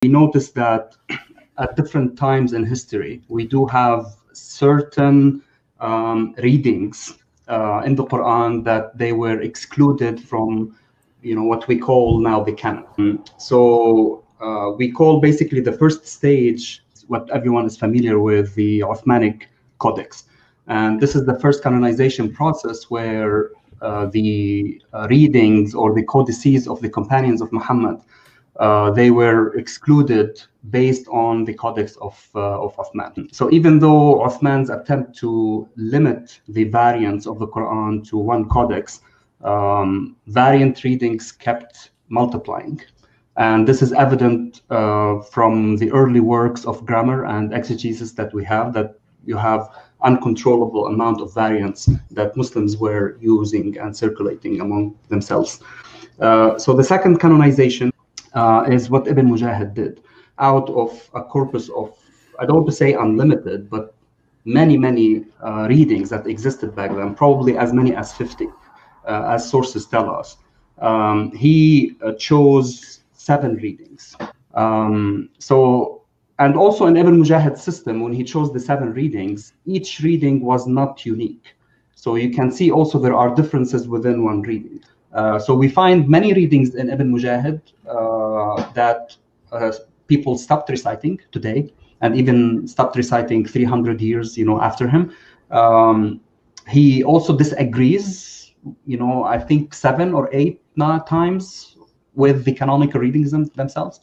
We notice that at different times in history, we do have certain readings in the Quran that they were excluded from, what we call now the canon. So we call basically the first stage, what everyone is familiar with, the Uthmanic Codex. And this is the first canonization process where the readings or the codices of the companions of Muhammad, they were excluded based on the Codex of Uthman. So even though Uthman's attempt to limit the variants of the Quran to one codex, variant readings kept multiplying. And this is evident from the early works of grammar and exegesis that we have, that you have uncontrollable amount of variants that Muslims were using and circulating among themselves. So the second canonization is what Ibn Mujahid did out of a corpus of, I don't want to say unlimited, but many readings that existed back then, probably as many as 50, as sources tell us. He chose 7 readings. And also in Ibn Mujahid's system, when he chose the 7 readings, each reading was not unique. So you can see also there are differences within one reading. So we find many readings in Ibn Mujahid that people stopped reciting today, and even stopped reciting 300 years, after him. He also disagrees, I think 7 or 8 times with the canonical readings themselves.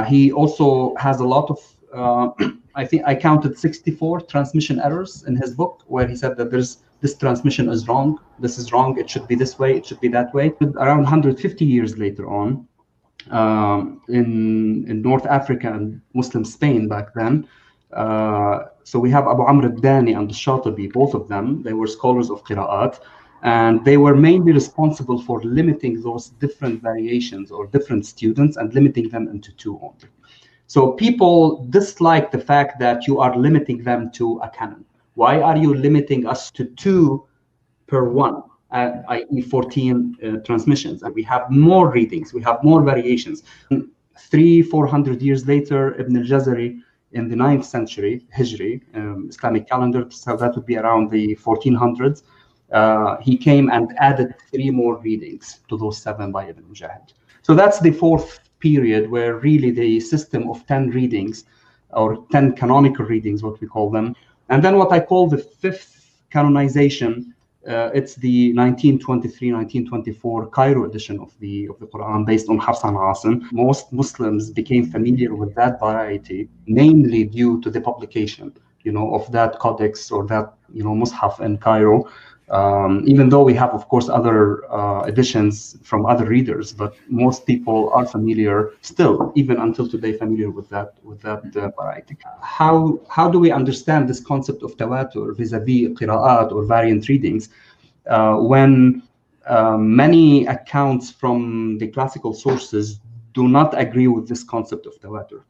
He also has a lot of, I think I counted 64 transmission errors in his book, where he said that this transmission is wrong, this is wrong, it should be this way, it should be that way. Around 150 years later on, in North Africa and Muslim Spain back then, so we have Abu Amr al-Dani and al-Shatibi, both of them, they were scholars of Qira'at, and they were mainly responsible for limiting those different variations or different students and limiting them into 2 only. So people dislike the fact that you are limiting them to a canon. Why are you limiting us to 2 per 1, i.e. 14 transmissions? And we have more readings, we have more variations. 300-400 years later, Ibn al-Jazari in the 9th century Hijri, Islamic calendar, so that would be around the 1400s, he came and added 3 more readings to those 7 by Ibn Mujahid. So that's the 4th period where really the system of 10 readings, or 10 canonical readings, what we call them. And then what I call the 5th canonization, it's the 1923-1924 Cairo edition of the Quran, based on Hafs and Asim. Most Muslims became familiar with that variety, mainly due to the publication, of that codex or that, Mus'haf in Cairo. Even though we have, of course, other editions from other readers, but most people are familiar still, even until today, familiar with that variety. How do we understand this concept of tawatur vis-a-vis qira'at or variant readings when many accounts from the classical sources do not agree with this concept of tawatur?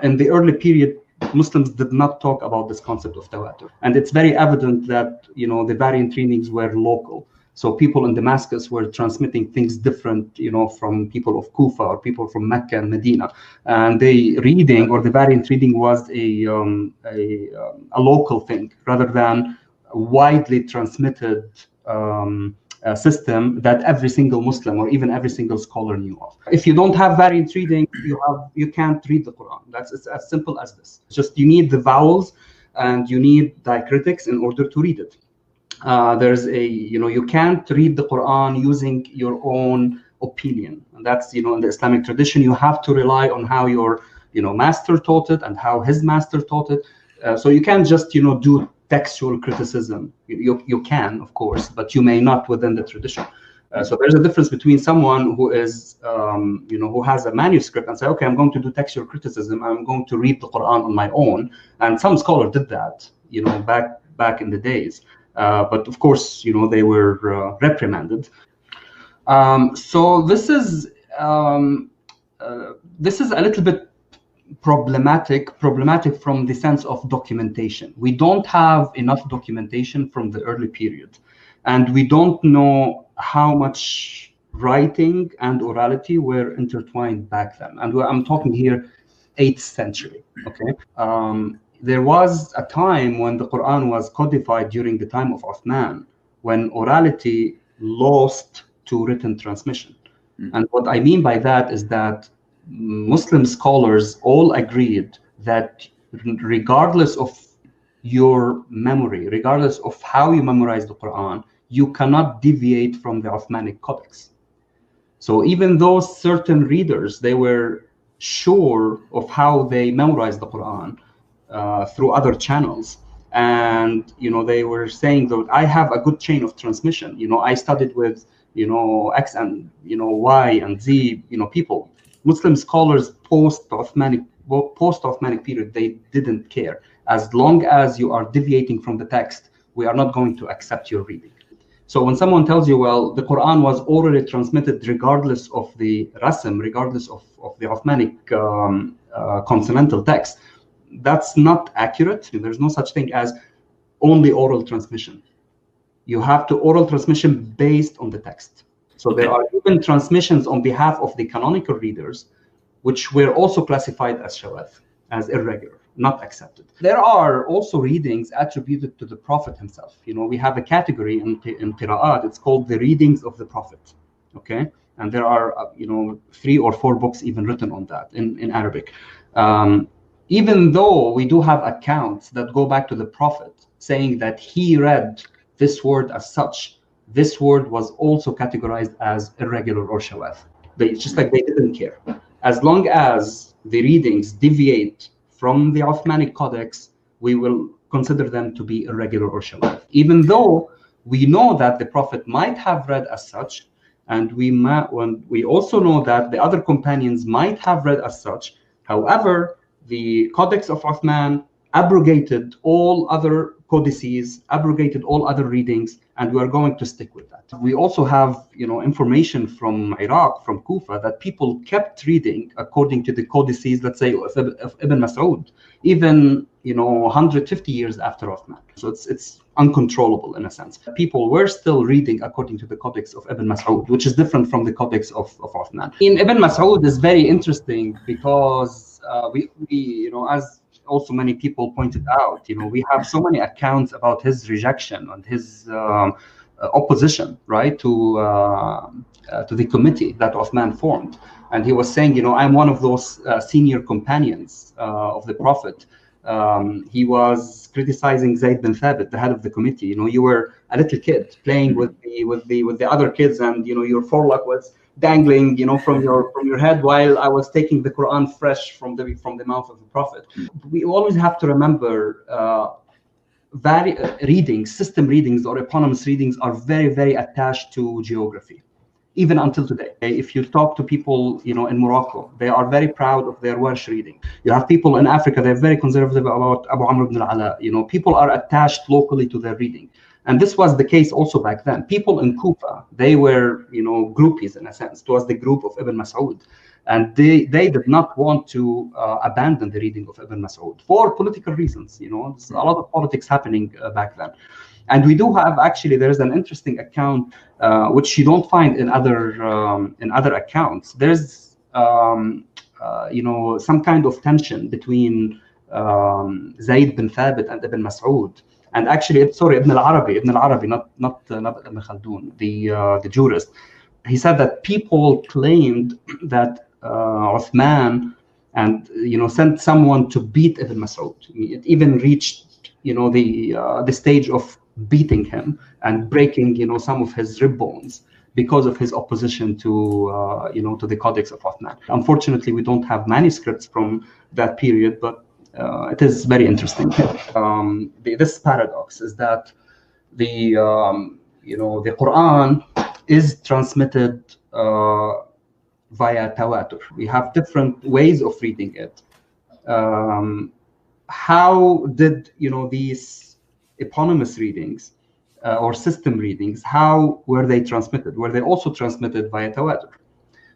In the early period, Muslims did not talk about this concept of tawatur. And it's very evident that, the variant readings were local. So people in Damascus were transmitting things different, from people of Kufa or people from Mecca and Medina. And the reading or the variant reading was a local thing rather than a widely transmitted system that every single Muslim or even every single scholar knew of. If you don't have variant reading, you can't read the Quran. It's as simple as this. Just you need the vowels and you need diacritics in order to read it. There's you can't read the Quran using your own opinion. And that's, in the Islamic tradition, you have to rely on how your, master taught it and how his master taught it. So you can't just, do textual criticism. You can, of course, but you may not within the tradition. So there's a difference between someone who is, who has a manuscript and say, okay, I'm going to do textual criticism. I'm going to read the Quran on my own. And some scholars did that, back in the days. But of course, they were reprimanded. So this is a little bit problematic from the sense of documentation. We don't have enough documentation from the early period, and we don't know how much writing and orality were intertwined back then. And I'm talking here 8th century, okay? There was a time when the Quran was codified during the time of Uthman, when orality lost to written transmission. And what I mean by that is that Muslim scholars all agreed that regardless of your memory, regardless of how you memorize the Quran, you cannot deviate from the Uthmanic Codex. So even though certain readers, they were sure of how they memorized the Quran through other channels, and they were saying that I have a good chain of transmission. I studied with X and Y and Z people. Muslim scholars post-Uthmanic period, they didn't care. As long as you are deviating from the text, we are not going to accept your reading. So when someone tells you, well, the Quran was orally transmitted regardless of the rasm, regardless of the Uthmanic consonantal text, that's not accurate. There's no such thing as only oral transmission. You have to oral transmission based on the text. So there are even transmissions on behalf of the canonical readers, which were also classified as shawaz, as irregular, not accepted. There are also readings attributed to the Prophet himself. We have a category in Qira'at, it's called the readings of the Prophet, okay? And there are, 3 or 4 books even written on that in Arabic. Even though we do have accounts that go back to the Prophet saying that he read this word as such, this word was also categorized as irregular or shawaz. It's just like they didn't care. As long as the readings deviate from the Uthmanic Codex, we will consider them to be irregular or shawaz. Even though we know that the Prophet might have read as such, and we also know that the other companions might have read as such. However, the Codex of Uthman abrogated all other codices, abrogated all other readings, and we are going to stick with that. We also have, information from Iraq, from Kufa, that people kept reading according to the codices, let's say, of Ibn Mas'ud, even 150 years after Uthman. So it's uncontrollable in a sense. People were still reading according to the Codex of Ibn Mas'ud, which is different from the Codex of Uthman. Ibn Mas'ud is very interesting because we as also many people pointed out, we have so many accounts about his rejection and his opposition, right, to the committee that Uthman formed. And he was saying, I'm one of those senior companions of the Prophet. He was criticizing Zayd bin Thabit, the head of the committee. You were a little kid playing with the other kids, and your forelock was dangling, from your head, while I was taking the Quran fresh from the mouth of the Prophet. We always have to remember system readings or eponymous readings are very, very attached to geography, even until today. If you talk to people, in Morocco, they are very proud of their Welsh reading. You have people in Africa, they're very conservative about Abu Amr ibn al-Ala. People are attached locally to their reading. And this was the case also back then. People in Kufa, they were, groupies in a sense. It was the group of Ibn Mas'ud. And they did not want to abandon the reading of Ibn Mas'ud for political reasons. There's a lot of politics happening back then. And we do have, actually, there is an interesting account which you don't find in other accounts. There's some kind of tension between Zayd bin Thabit and Ibn Mas'ud. And actually, Ibn al-Arabi, not Ibn Khaldun, the jurist. He said that people claimed that Uthman and sent someone to beat Ibn Mas'ud. It even reached the stage of beating him and breaking some of his rib bones because of his opposition to to the Codex of Uthman. Unfortunately, we don't have manuscripts from that period, but it is very interesting. This paradox is that the Quran is transmitted via tawatur. We have different ways of reading it. How did these eponymous readings or system readings, how were they transmitted? Were they also transmitted via tawatur?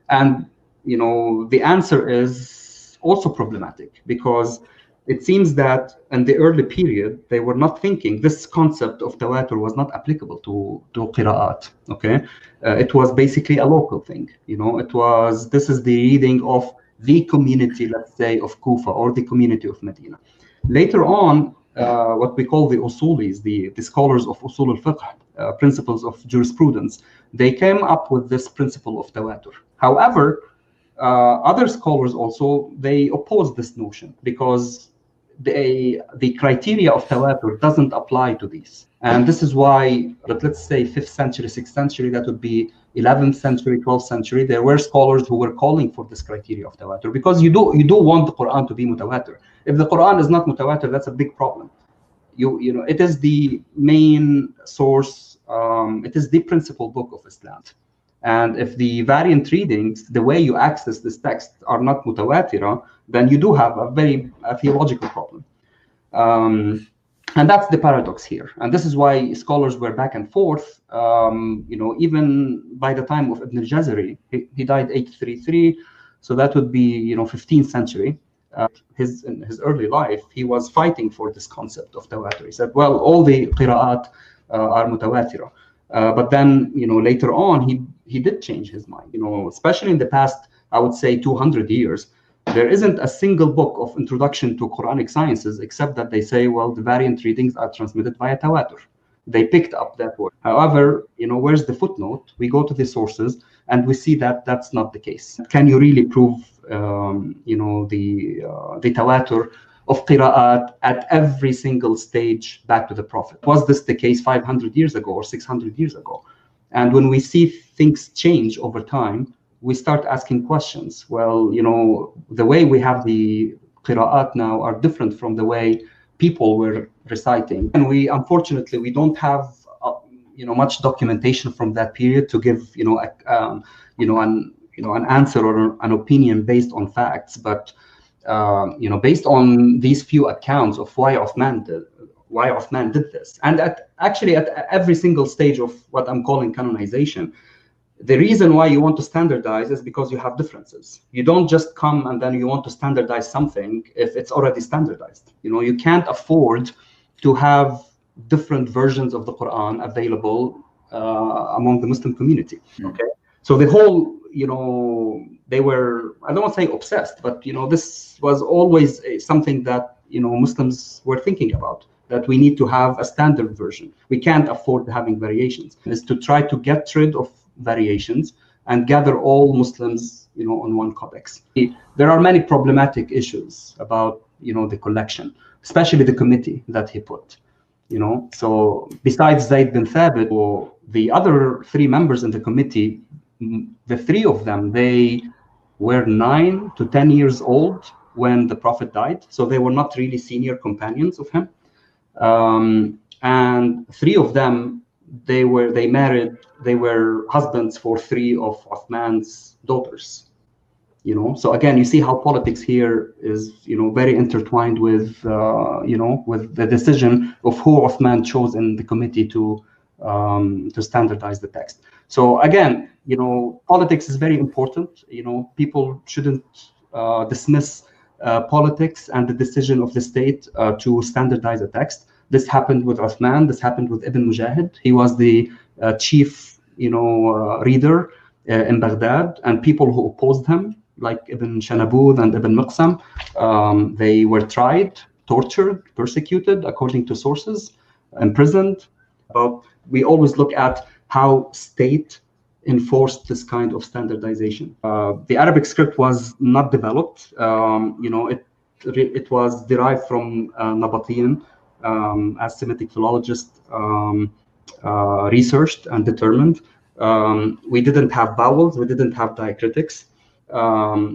And the answer is also problematic, because it seems that in the early period, they were not thinking, this concept of tawatur was not applicable to qira'at, okay? It was basically a local thing, this is the reading of the community, let's say, of Kufa or the community of Medina. Later on, what we call the usulis, the scholars of usul al-fiqh, principles of jurisprudence, they came up with this principle of tawatur. However, other scholars also, they oppose this notion because the criteria of tawatur doesn't apply to these. And this is why, let's say 5th century, 6th century, that would be 11th century, 12th century, there were scholars who were calling for this criteria of tawatur, because you do want the Quran to be mutawatir. If the Quran is not mutawatir, that's a big problem. It is the main source, it is the principal book of Islam. And if the variant readings, the way you access this text, are not mutawatira, then you do have a theological problem. And that's the paradox here. And this is why scholars were back and forth. Even by the time of Ibn al-Jazari, he died 833, so that would be 15th century. In his early life, he was fighting for this concept of tawatur. He said, well, all the qira'at are mutawatira. But then, later on, he did change his mind. Especially in the past, I would say 200 years, there isn't a single book of introduction to Quranic sciences except that they say, well, the variant readings are transmitted via tawatur. They picked up that word. However, where's the footnote? We go to the sources and we see that that's not the case. Can you really prove, the tawatur of qira'at at every single stage back to the Prophet? Was this the case 500 years ago or 600 years ago? And when we see things change over time, we start asking questions. Well, the way we have the qira'at now are different from the way people were reciting. And unfortunately, we don't have much documentation from that period to give an answer or an opinion based on facts. But based on these few accounts of why Uthman did this, and at every single stage of what I'm calling canonization, the reason why you want to standardize is because you have differences. You don't just come and then you want to standardize something if it's already standardized. You can't afford to have different versions of the Quran available among the Muslim community. Okay, so the whole, they were, I don't want to say obsessed, but this was always something that Muslims were thinking about, that we need to have a standard version. We can't afford having variations. Is to try to get rid of variations and gather all Muslims, on one codex. There are many problematic issues about, the collection, especially the committee that he put. So besides Zayd bin Thabit, or the other 3 members in the committee, the 3 of them, they were 9 to 10 years old when the Prophet died. So they were not really senior companions of him. And 3 of them, they were husbands for 3 of Uthman's daughters. So again, you see how politics here is, very intertwined with, with the decision of who Uthman chose in the committee to standardize the text. So again, politics is very important. People shouldn't dismiss politics and the decision of the state to standardize a text. This happened with Uthman. This happened with Ibn Mujahid. He was the chief, reader in Baghdad, and people who opposed him, like Ibn Shanabud and Ibn Miqsam, they were tried, tortured, persecuted, according to sources, imprisoned. But we always look at how state enforced this kind of standardization. The Arabic script was not developed. It was derived from Nabataean, as Semitic philologists researched and determined. We didn't have vowels, we didn't have diacritics.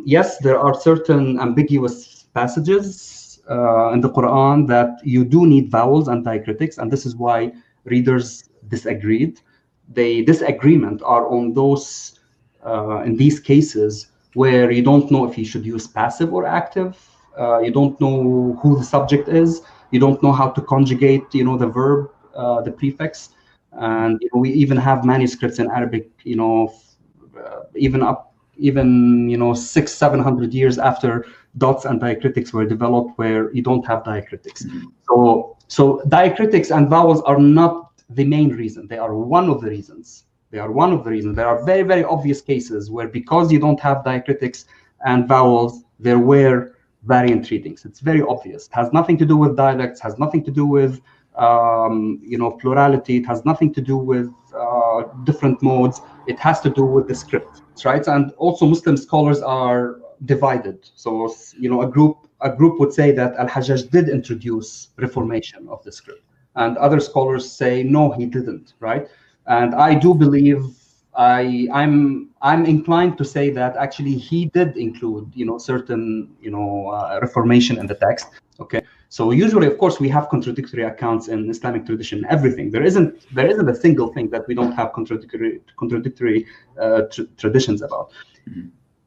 Yes, there are certain ambiguous passages in the Quran that you do need vowels and diacritics, and this is why readers disagreed. The disagreement are on those, in these cases, where you don't know if you should use passive or active. You don't know who the subject is. You don't know how to conjugate, the verb, the prefix. And we even have manuscripts in Arabic, even 600-700 years after dots and diacritics were developed where you don't have diacritics. So diacritics and vowels are not the main reason. They are one of the reasons. They are one of the reasons. There are very, very obvious cases where, because you don't have diacritics and vowels, there were variant readings. It's very obvious. It has nothing to do with dialects, has nothing to do with plurality. It has nothing to do with different modes. It has to do with the script, right? And also Muslim scholars are divided. So, a group would say that Al-Hajjaj did introduce reformation of the script, and other scholars say no, he didn't, right? And I do believe, I'm inclined to say that actually he did include, certain, reformation in the text. Okay, so usually, of course, we have contradictory accounts in Islamic tradition. Everything, there isn't a single thing that we don't have contradictory traditions about.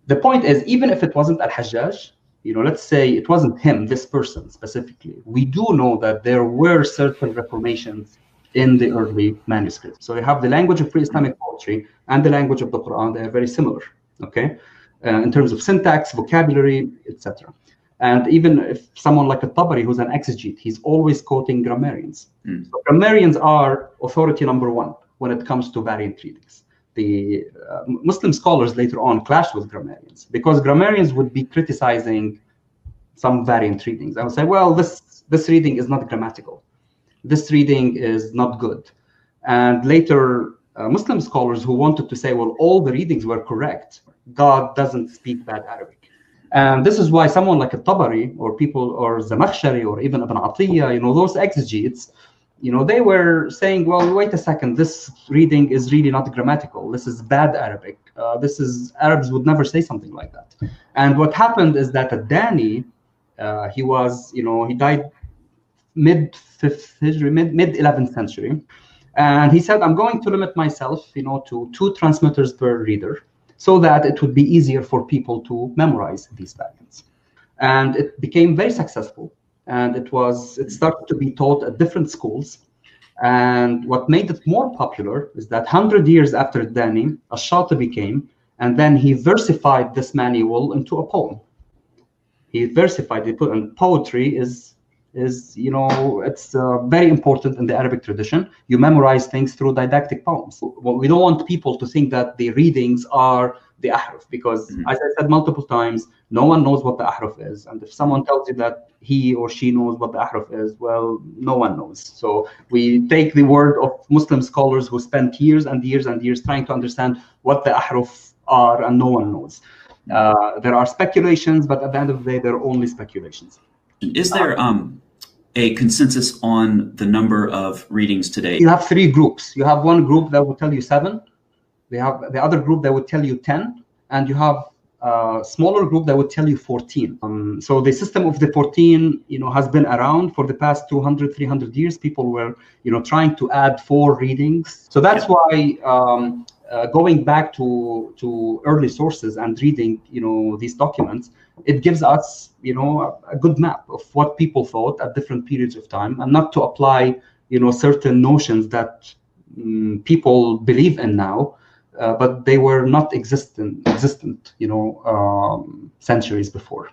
The point is, even if it wasn't Al-Hajjaj, let's say it wasn't him, this person specifically, we do know that there were certain reformations in the early manuscripts. So you have the language of pre-Islamic poetry and the language of the Quran. They are very similar, okay, in terms of syntax, vocabulary, etc. And even if someone like Tabari, who's an exegete, he's always quoting grammarians. So grammarians are authority number one when it comes to variant readings. The Muslim scholars later on clashed with grammarians, because grammarians would be criticizing some variant readings. I would say, well, this reading is not grammatical. This reading is not good. And later, Muslim scholars who wanted to say, well, all the readings were correct. God doesn't speak bad Arabic. And this is why someone like Tabari or Zamakhshari or even Ibn Atiyya, those exegetes, they were saying, well, wait a second, this reading is really not grammatical. This is bad Arabic. Arabs would never say something like that. And what happened is that Ad-Dani, he died mid-5th Hijri, mid-11th century. And he said, I'm going to limit myself, to 2 transmitters per reader, so that it would be easier for people to memorize these variants. And it became very successful. And it started to be taught at different schools. And what made it more popular is that 100 years after Dani, Ash-Shatibi came, and then he versified this manual into a poem. He versified it, and poetry is it's very important in the Arabic tradition. You memorize things through didactic poems. We don't want people to think that the readings are the ahruf, because as I said multiple times, no one knows what the ahruf is. And if someone tells you that he or she knows what the ahruf is, well, no one knows. So we take the word of Muslim scholars who spent years and years and years trying to understand what the ahruf are, and no one knows. There are speculations, but at the end of the day, they're only speculations. Is there a consensus on the number of readings today? You have 3 groups. You have one group that will tell you 7. They have the other group that would tell you 10, and you have a smaller group that would tell you 14. So the system of the 14, has been around for the past 200, 300 years. People were, trying to add 4 readings. So that's why going back to early sources and reading, these documents, it gives us, a good map of what people thought at different periods of time, and not to apply, certain notions that people believe in now, but they were not existent, centuries before.